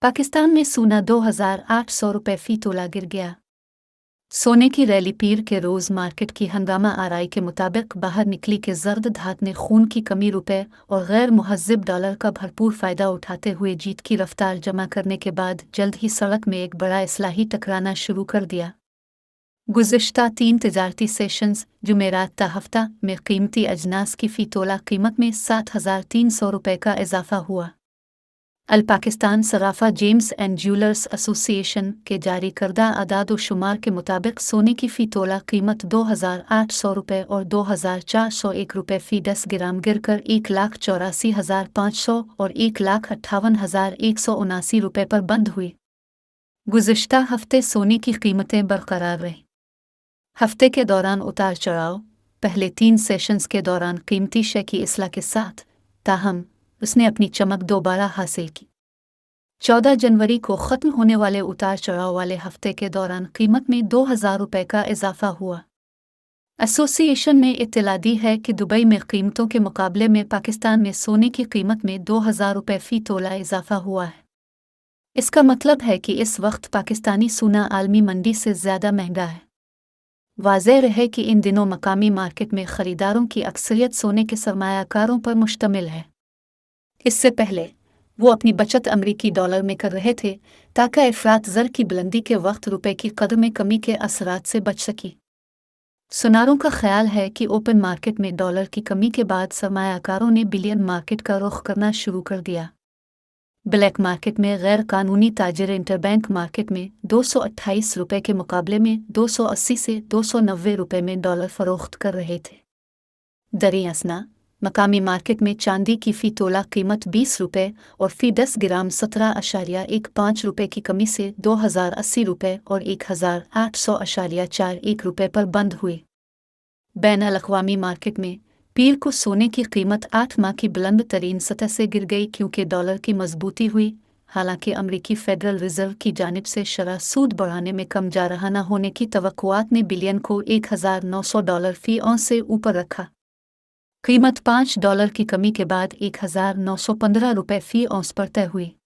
पाकिस्तान में सोना 2,800 रुपये फी तोला गिर गया। सोने की रैली पीर के रोज़ मार्केट की हंगामा आरआई के मुताबिक बाहर निकली कि जर्द धात ने खून की कमी रुपए और गैर मुहज़्ज़ब डॉलर का भरपूर फ़ायदा उठाते हुए जीत की रफ्तार जमा करने के बाद जल्द ही सड़क में एक बड़ा इस्लाही टकराना शुरू कर दिया। गुज़िश्ता 3 तिजारती सेशंस जुमेरात ता हफ्ता में कीमती अजनास की फ़ी तोला कीमत में 7,300 रुपये का इजाफ़ा हुआ। अल पाकिस्तान सराफा जेम्स एंड ज्यूलर्स एसोसिएशन के जारी करदा अदाद शुमार के मुताबिक सोने की फ़ी तोला कीमत 2,800 रुपये और 2,401 रुपये फ़ी 10 ग्राम गिरकर 1,84,500 और 1,58,179 रुपये पर बंद हुई। गुज़िश्ता हफ्ते सोने की कीमतें बरकरार रहीं। हफ्ते के दौरान उतार चढ़ाव, पहले 3 सेशंस के दौरान कीमती शे की इस्लाह के साथ, ताहम उसने अपनी चमक दोबारा हासिल की। 14 जनवरी को ख़त्म होने वाले उतार चढ़ाव वाले हफ्ते के दौरान कीमत में 2,000 रुपये का इजाफ़ा हुआ। एसोसिएशन ने इत्तला दी है कि दुबई में कीमतों के मुकाबले में पाकिस्तान में सोने की कीमत में 2,000 रुपये फ़ी तोला इजाफ़ा हुआ है। इसका मतलब है कि इस वक्त पाकिस्तानी सोना आलमी मंडी से ज़्यादा महंगा है। वाज़ेह रहे कि इन दिनों मकामी मार्केट में ख़रीदारों की अक्सरियत सोने के सरमायाकारों पर मुश्तमिल है। इससे पहले वो अपनी बचत अमरीकी डॉलर में कर रहे थे ताकि अफरात ज़र की बुलंदी के वक्त रुपए की कदर में कमी के असरात से बच सकी। सुनारों का ख्याल है कि ओपन मार्केट में डॉलर की कमी के बाद सरमायाकारों ने बिलियन मार्केट का रुख करना शुरू कर दिया। ब्लैक मार्केट में गैर कानूनी ताजिर इंटरबैंक मार्केट में 228 रुपये के मुकाबले में 280 से 290 रुपये में डॉलर फरोख्त कर रहे थे। दरियासना मकामी मार्केट में चांदी की फ़ी तोला कीमत 20 रुपये और फ़ी 10 ग्राम 17.15 रुपये की कमी से 2,080 रुपये और 1,800.41 रुपये पर बंद हुई। बैनुल अक़वामी मार्केट में पीर को सोने की कीमत 8 माह की बुलंद तरीन सतह से गिर गई क्योंकि डॉलर की मजबूती हुई। हालांकि अमरीकी फेडरल रिजर्व की जानिब से शरह सूद बढ़ाने में कम जा रहा न होने की तवक्कुआत ने बिलियन को $1,900 फ़ी औंस से ऊपर रखा। कीमत $5 की कमी के बाद 1,915 रुपये फ़ी औंस पर तय हुई।